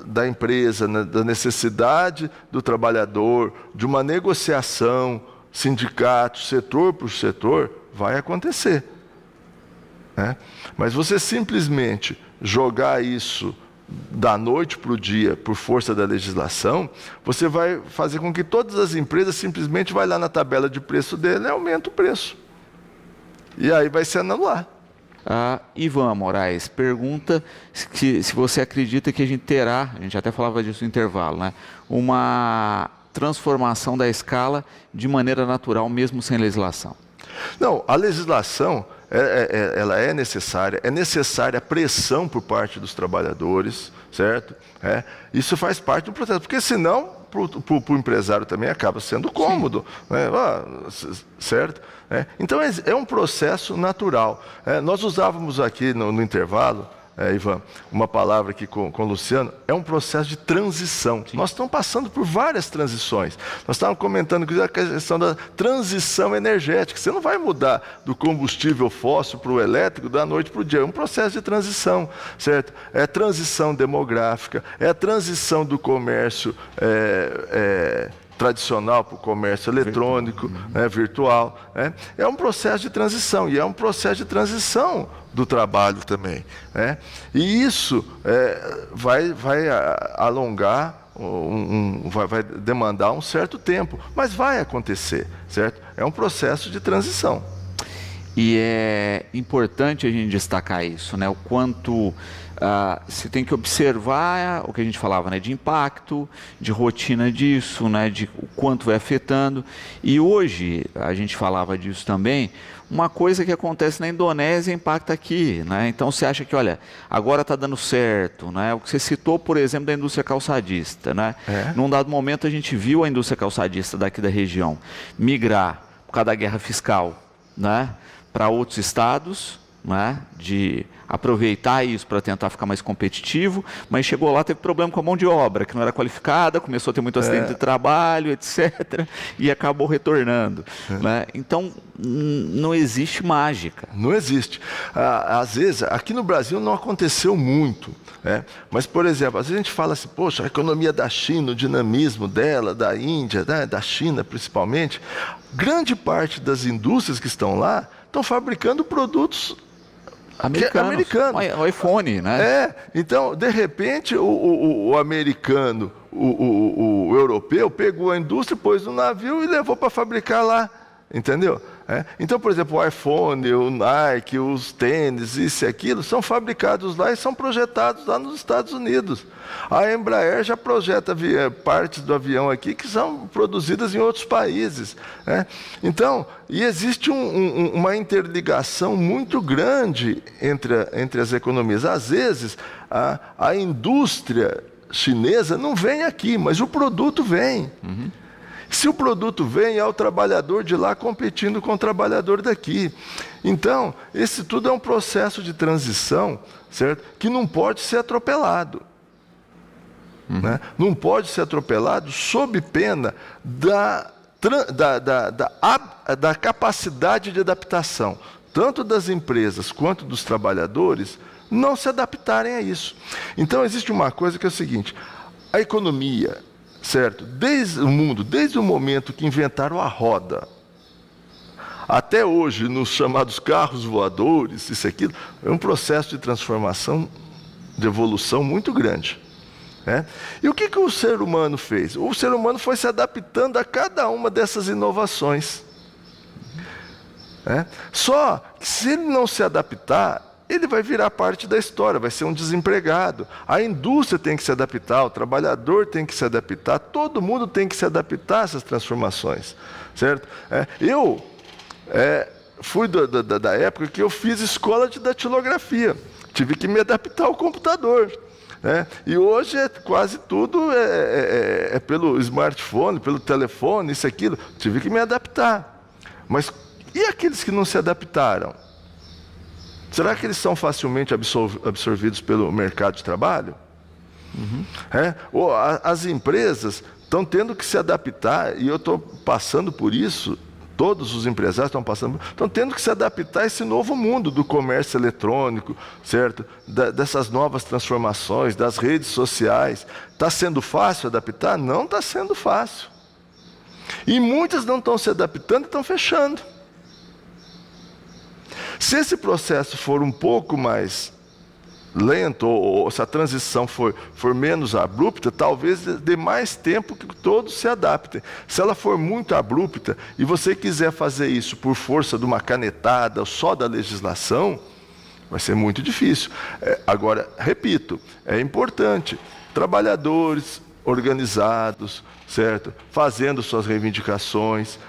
da empresa, né, da necessidade do trabalhador, de uma negociação, sindicato, setor por setor, vai acontecer, né? Mas você simplesmente jogar isso da noite para o dia, por força da legislação, você vai fazer com que todas as empresas simplesmente vão lá na tabela de preço dele e aumenta o preço. E aí vai se anular. Ivan Moraes pergunta se você acredita que a gente até falava disso no intervalo, né? Uma transformação da escala de maneira natural, mesmo sem legislação. Não, a legislação, ela é necessária pressão por parte dos trabalhadores, certo? Isso faz parte do processo, porque senão, para o empresário também acaba sendo cômodo, né? Certo? Então é um processo natural. Nós usávamos aqui no intervalo, Ivan, uma palavra aqui com o Luciano, é um processo de transição. Sim. Nós estamos passando por várias transições. Nós estávamos comentando a questão da transição energética. Você não vai mudar do combustível fóssil para o elétrico da noite para o dia. É um processo de transição, certo? É transição demográfica, é a transição do comércio tradicional para o comércio eletrônico, virtual. É um processo de transição, e é um processo de transição do trabalho também. E isso vai alongar, vai demandar um certo tempo, mas vai acontecer, certo? É um processo de transição. E é importante a gente destacar isso, né? O quanto se tem que observar o que a gente falava, né? De impacto, de rotina disso, né? De o quanto vai afetando. E hoje, a gente falava disso também, uma coisa que acontece na Indonésia impacta aqui, né? Então você acha que, olha, agora está dando certo, né? O que você citou, por exemplo, da indústria calçadista, né? Num dado momento a gente viu a indústria calçadista daqui da região migrar por causa da guerra fiscal, né? Para outros estados, né? De aproveitar isso para tentar ficar mais competitivo, mas chegou lá, teve problema com a mão de obra, que não era qualificada, começou a ter muito acidente de trabalho, etc., e acabou retornando. Né? Então, não existe mágica. Não existe. Às vezes, aqui no Brasil não aconteceu muito, mas, por exemplo, às vezes a gente fala assim, poxa, a economia da China, o dinamismo dela, da Índia, né? Da China principalmente, grande parte das indústrias que estão lá estão fabricando produtos americanos. O iPhone, né? Então, de repente, o americano, o europeu, pegou a indústria, pôs no navio e levou para fabricar lá, entendeu? Então, por exemplo, o iPhone, o Nike, os tênis, isso e aquilo, são fabricados lá e são projetados lá nos Estados Unidos. A Embraer já projeta partes do avião aqui que são produzidas em outros países. Então, e existe uma interligação muito grande entre as economias. Às vezes, a indústria chinesa não vem aqui, mas o produto vem. Se o produto vem, é o trabalhador de lá competindo com o trabalhador daqui. Então, esse tudo é um processo de transição, certo? Que não pode ser atropelado. Né? Não pode ser atropelado sob pena da capacidade de adaptação, tanto das empresas quanto dos trabalhadores, não se adaptarem a isso. Então, existe uma coisa que é o seguinte, a economia, certo? Desde o momento que inventaram a roda, até hoje, nos chamados carros voadores, isso e aquilo, é um processo de transformação, de evolução muito grande. E o que o ser humano fez? O ser humano foi se adaptando a cada uma dessas inovações. Só que se ele não se adaptar, ele vai virar parte da história, vai ser um desempregado. A indústria tem que se adaptar, o trabalhador tem que se adaptar, todo mundo tem que se adaptar a essas transformações, certo? Eu fui da época que eu fiz escola de datilografia, tive que me adaptar ao computador. E hoje quase tudo é pelo smartphone, pelo telefone, isso, aquilo, tive que me adaptar. Mas e aqueles que não se adaptaram? Será que eles são facilmente absorvidos pelo mercado de trabalho? As empresas estão tendo que se adaptar, e eu estou passando por isso Todos os empresários estão tendo que se adaptar a esse novo mundo do comércio eletrônico, certo? Dessas novas transformações, das redes sociais. Está sendo fácil adaptar? Não está sendo fácil. E muitas não estão se adaptando e estão fechando. Se esse processo for um pouco mais lento, ou se a transição for menos abrupta, talvez dê mais tempo que todos se adaptem. Se ela for muito abrupta e você quiser fazer isso por força de uma canetada, só da legislação, vai ser muito difícil. Agora, repito, é importante, trabalhadores organizados, certo? Fazendo suas reivindicações,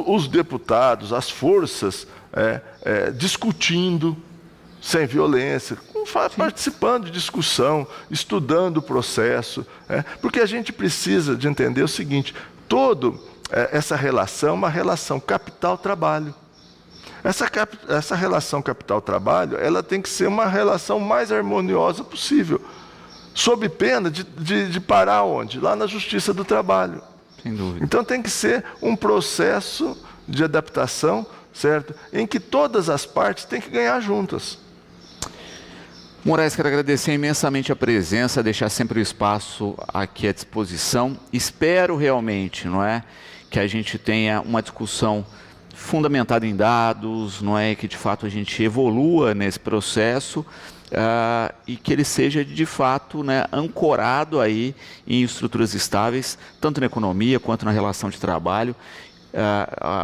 os deputados, as forças, discutindo, sem violência, participando de discussão, estudando o processo, porque a gente precisa de entender o seguinte, essa relação é uma relação capital-trabalho. Essa relação capital-trabalho, ela tem que ser uma relação mais harmoniosa possível, sob pena de parar onde? Lá na Justiça do Trabalho. Sem dúvida. Então tem que ser um processo de adaptação, certo? Em que todas as partes têm que ganhar juntas. Moraes, quero agradecer imensamente a presença, deixar sempre o espaço aqui à disposição. Espero realmente, que a gente tenha uma discussão fundamentada em dados, que de fato a gente evolua nesse processo e que ele seja de fato ancorado aí em estruturas estáveis, tanto na economia quanto na relação de trabalho.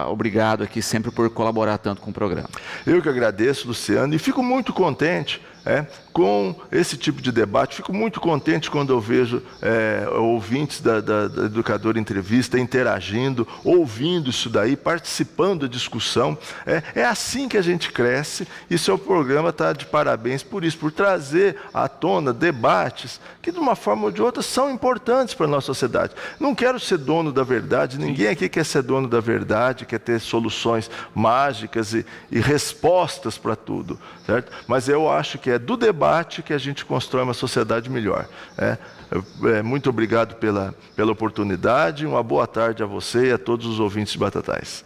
Obrigado aqui sempre por colaborar tanto com o programa. Eu que agradeço, Luciano, e fico muito contente com esse tipo de debate. Fico muito contente quando eu vejo ouvintes da Educadora Entrevista interagindo, ouvindo isso daí, participando da discussão. É assim que a gente cresce, e seu programa está de parabéns por isso, por trazer à tona debates que de uma forma ou de outra são importantes para a nossa sociedade. Não quero ser dono da verdade, ninguém aqui quer ser dono da verdade, quer ter soluções mágicas e respostas para tudo, certo? Mas eu acho que é do debate que a gente constrói uma sociedade melhor. Muito obrigado pela oportunidade, uma boa tarde a você e a todos os ouvintes de Batatais.